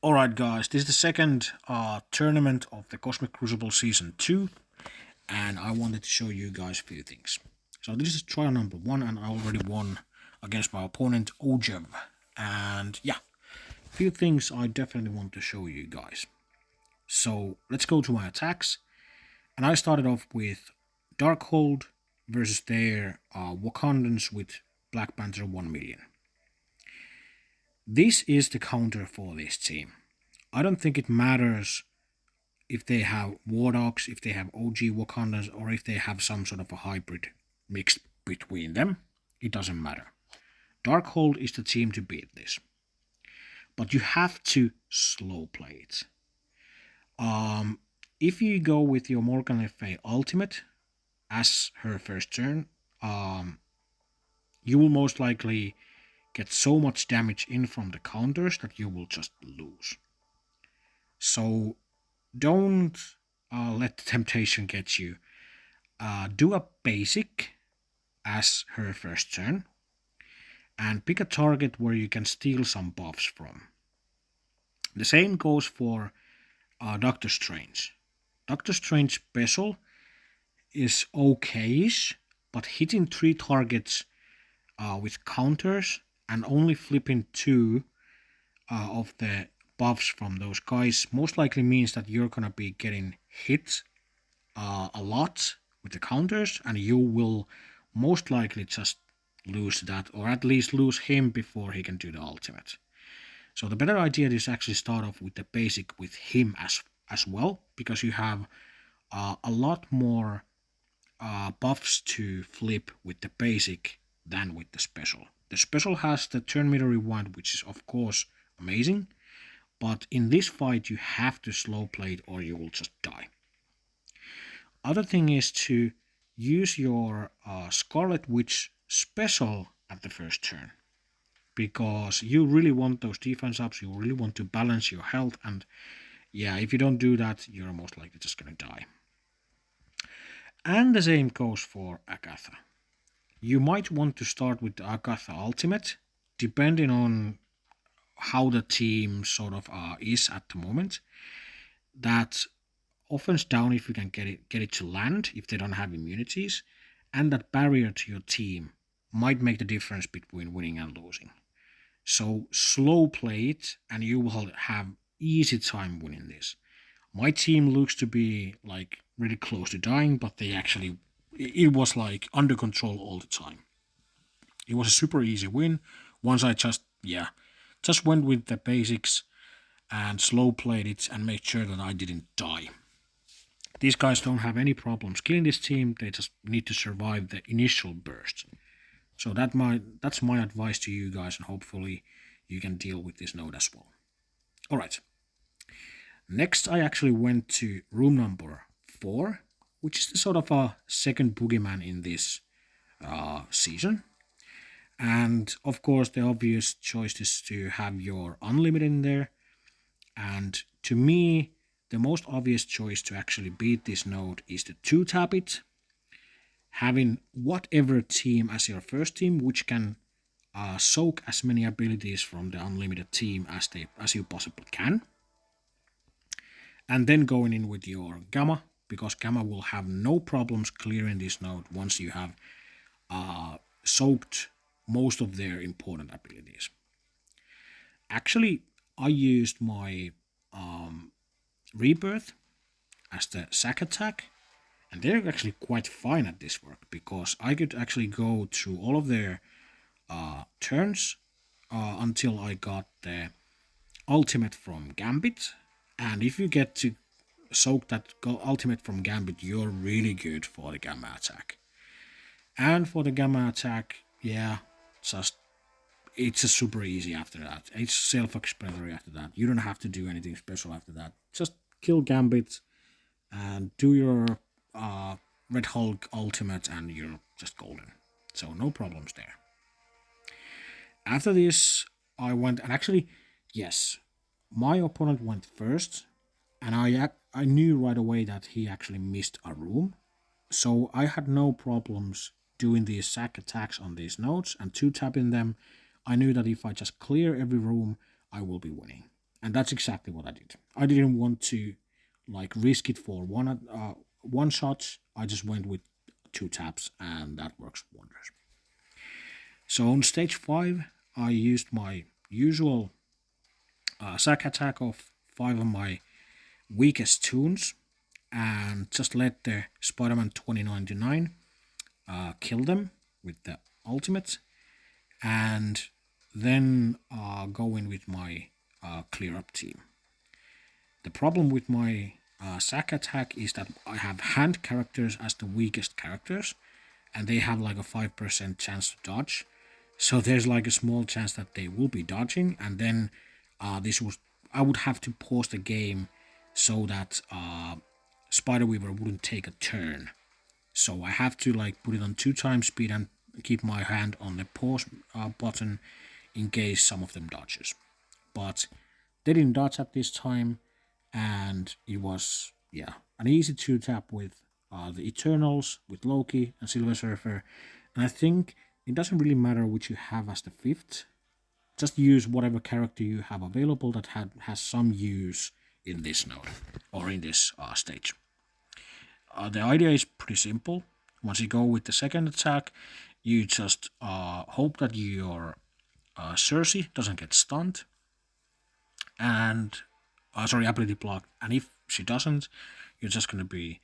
Alright guys, this is the second tournament of the Cosmic Crucible Season 2, and I wanted to show you guys a few things. So this is trial number 1, and I already won against my opponent Ojev. And yeah, a few things I definitely want to show you guys. So let's go to my attacks, and I started off with Darkhold versus their Wakandans with Black Panther 1 million. This is the counter for this team. I don't think it matters if they have War Dogs, if they have OG Wakandans, or if they have some sort of a hybrid mixed between them. It doesn't matter. Darkhold is the team to beat this. But you have to slow play it. If you go with your Morgan Le Fay ultimate as her first turn, you will most likely get so much damage in from the counters that you will just lose. So don't let the temptation get you. Do a basic as her first turn and pick a target where you can steal some buffs from. The same goes for Doctor Strange. Doctor Strange special is okayish, but hitting 3 targets with counters and only flipping 2 of the buffs from those guys most likely means that you're gonna be getting hit a lot with the counters, and you will most likely just lose that, or at least lose him before he can do the ultimate. So the better idea is actually start off with the basic with him as well, because you have a lot more buffs to flip with the basic than with the special. The special has the turn meter rewind, which is of course amazing, but in this fight you have to slow play it or you will just die. Other thing is to use your Scarlet Witch special at the first turn, because you really want those defense ups, you really want to balance your health, and yeah, if you don't do that, you're most likely just gonna die. And the same goes for Agatha. You might want to start with the Agatha ultimate, depending on how the team sort of is at the moment. That offense down if you can get it to land if they don't have immunities, and that barrier to your team might make the difference between winning and losing. So slow play it and you will have easy time winning this. My team looks to be like really close to dying, but it was like under control all the time. It was a super easy win once I just went with the basics and slow played it and made sure that I didn't die. These guys don't have any problems killing this team, they just need to survive the initial burst. So that's my advice to you guys, and hopefully you can deal with this node as well. Alright. Next I actually went to room number 4, which is the sort of a second boogeyman in this season. And of course the obvious choice is to have your unlimited in there. And to me, the most obvious choice to actually beat this node is to 2-tap it, having whatever team as your first team, which can soak as many abilities from the unlimited team as you possibly can. And then going in with your Gamma, because Gamma will have no problems clearing this node once you have soaked most of their important abilities. Actually, I used my Rebirth as the sack attack, and they're actually quite fine at this work, because I could actually go through all of their turns until I got the ultimate from Gambit, and if you get to soak that ultimate from Gambit, you're really good for the Gamma attack. And for the Gamma attack, yeah, it's a super easy after that. It's self-explanatory after that. You don't have to do anything special after that. Just kill Gambit and do your Red Hulk ultimate and you're just golden. So no problems there. After this, I went, and actually, yes, my opponent went first, and I knew right away that he actually missed a room. So I had no problems doing these sack attacks on these nodes and 2-tapping them. I knew that if I just clear every room, I will be winning. And that's exactly what I did. I didn't want to like risk it for one shot. I just went with 2 taps, and that works wonders. So on stage 5, I used my usual sack attack of 5 of my weakest tunes and just let the Spider-Man 2099 kill them with the ultimate, and then go in with my clear up team. The problem with my sack attack is that I have hand characters as the weakest characters, and they have like a 5% chance to dodge. So there's like a small chance that they will be dodging, and then I would have to pause the game so that Spider Weaver wouldn't take a turn. So I have to like put it on 2 times speed and keep my hand on the pause button in case some of them dodges. But they didn't dodge at this time, and it was an easy 2 tap with the Eternals, with Loki and Silver Surfer. And I think it doesn't really matter which you have as the 5th. Just use whatever character you have available that has some use in this node or in this stage. The idea is pretty simple. Once you go with the second attack, you just hope that your Cersei doesn't get stunned, and ability blocked. And if she doesn't, you're just going to be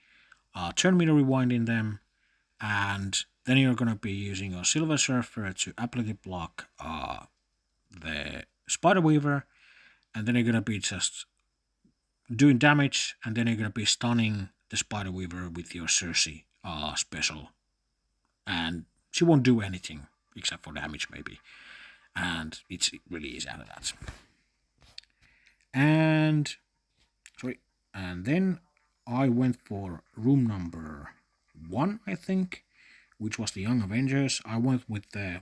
turn meter rewinding them, and then you're going to be using a Silver Surfer to ability block the Spider Weaver, and then you're going to be just doing damage, and then you're going to be stunning the Spider Weaver with your Cersei special, and she won't do anything except for damage maybe, and it's really easy out of that. And then I went for room number 1, I think, which was the Young Avengers. I went with the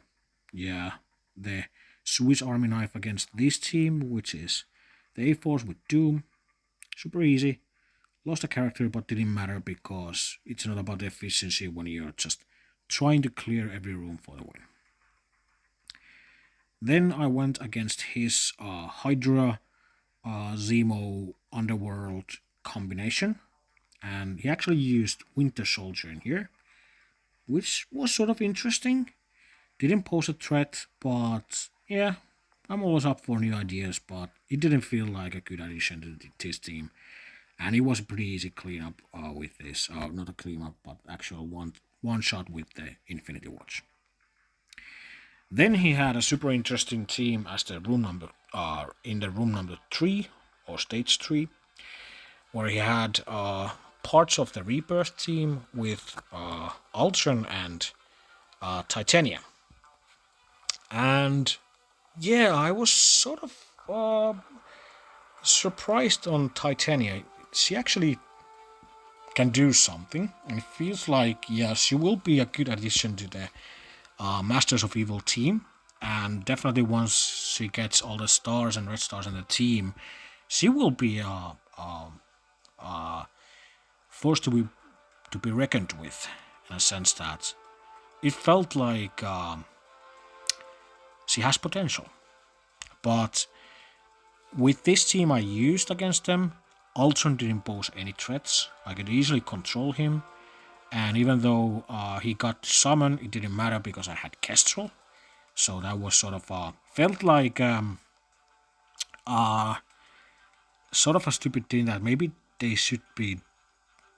Swiss Army knife against this team, which is the A-Force with Doom. Super easy. Lost a character, but didn't matter because it's not about efficiency when you're just trying to clear every room for the win. Then I went against his Hydra Zemo Underworld combination, and he actually used Winter Soldier in here, which was sort of interesting. Didn't pose a threat, but yeah, I'm always up for new ideas, but it didn't feel like a good addition to this team. And it was a pretty easy cleanup with this. Not a cleanup, but actual one shot with the Infinity Watch. Then he had a super interesting team as the room number in the room number 3 or stage 3, where he had parts of the Rebirth team with Ultron and Titania. And yeah, I was sort of surprised on Titania. She actually can do something, and it feels like she will be a good addition to the Masters of Evil team. And definitely once she gets all the stars and red stars in the team, she will be forced to be reckoned with, in a sense that it felt like she has potential. But with this team I used against them, Ultron didn't pose any threats. I could easily control him, and even though he got summoned, it didn't matter because I had Kestrel. So that was sort of felt like sort of a stupid thing that maybe they should be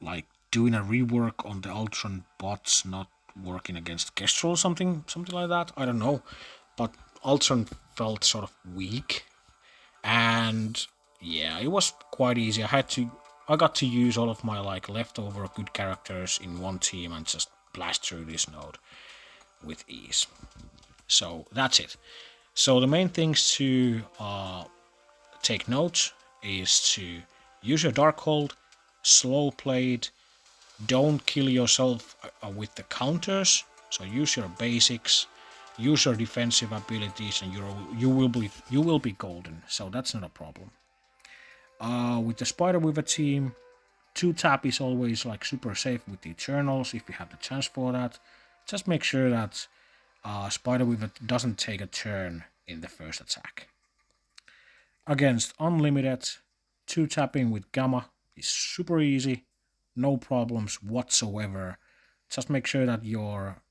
like doing a rework on the Ultron bots not working against Kestrel or something like that. I don't know, but Ultron felt sort of weak, and yeah, it was quite easy. I got to use all of my like leftover good characters in one team and just blast through this node with ease. So that's it. So the main things to take note is to use your Darkhold, slow play it, don't kill yourself with the counters. So use your basics, use your defensive abilities, and you will be golden. So that's not a problem. With the Spider Weaver team, 2-tap is always like super safe with the Eternals if you have the chance for that. Just make sure that Spider Weaver doesn't take a turn in the first attack. Against unlimited, 2 tapping with gamma is super easy, no problems whatsoever. Just make sure that your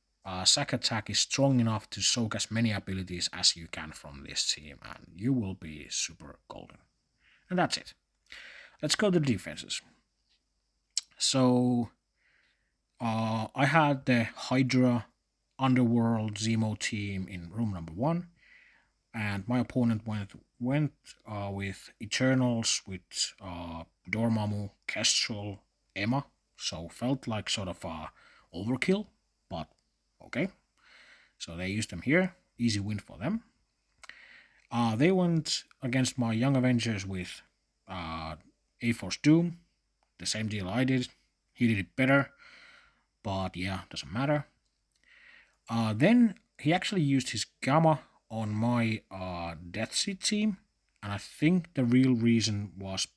sack attack is strong enough to soak as many abilities as you can from this team, and you will be super golden. And that's it. Let's go to the defenses. So I had the Hydra Underworld Zemo team in room number 1, and my opponent went with Eternals with Dormammu, Kestrel, Emma. So felt like sort of a overkill, but okay. So they used them here. Easy win for them. They went against my Young Avengers with A-Force Doom. The same deal I did. He did it better, but yeah, doesn't matter. Then he actually used his Gamma on my Death Seed team, and I think the real reason was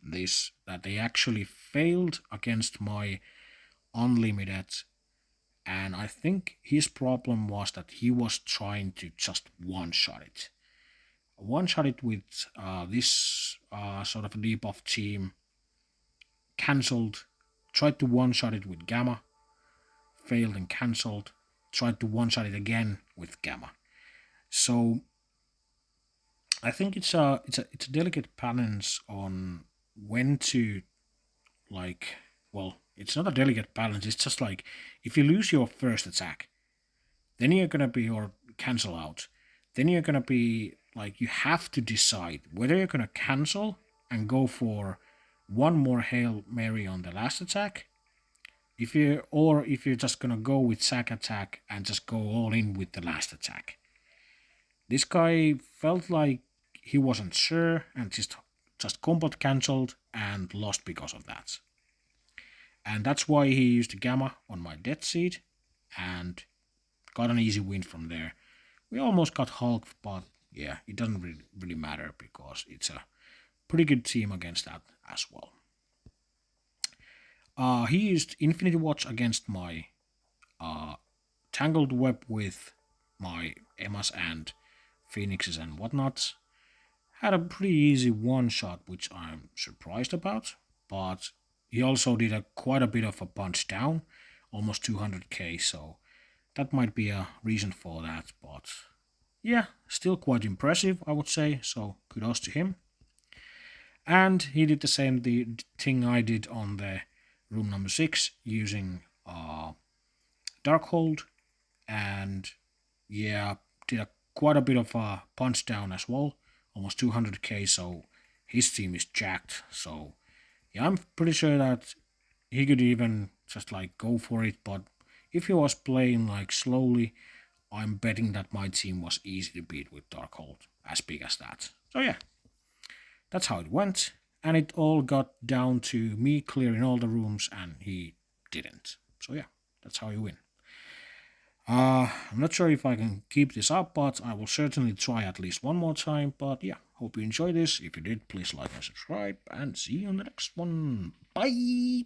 this, that they actually failed against my Unlimited, and I think his problem was that he was trying to just one-shot it. One-shot it with this sort of debuff team, cancelled, tried to one-shot it with Gamma, failed and cancelled, tried to one-shot it again with Gamma. So I think it's a delicate balance on when to, like, well, it's not a delicate balance. It's just like if you lose your first attack, then you're gonna be, or cancel out, then you're gonna be like, you have to decide whether you're gonna cancel and go for one more Hail Mary on the last attack, if you're just gonna go with sack attack and just go all in with the last attack. This guy felt like he wasn't sure and just combat cancelled and lost because of that. And that's why he used the Gamma on my Death Seed and got an easy win from there. We almost got Hulk, but yeah, it doesn't really matter because it's a pretty good team against that as well. He used Infinity Watch against my Tangled Web with my Emmas and Phoenixes and whatnots. Had a pretty easy one shot, which I'm surprised about, but he also did quite a bit of a punch down, almost 200k, so that might be a reason for that, but yeah, still quite impressive, I would say, so kudos to him. And he did the same thing I did on the room number 6 using Darkhold, and yeah, did quite a bit of a punch down as well, almost 200k, so his team is jacked. So yeah, I'm pretty sure that he could even just like go for it, but if he was playing like slowly, I'm betting that my team was easy to beat with Darkhold, as big as that. So yeah, that's how it went, and it all got down to me clearing all the rooms and he didn't. So yeah, that's how you win. I'm not sure if I can keep this up, but I will certainly try at least one more time. But yeah, hope you enjoyed this. If you did, please like and subscribe, and see you on the next one. Bye!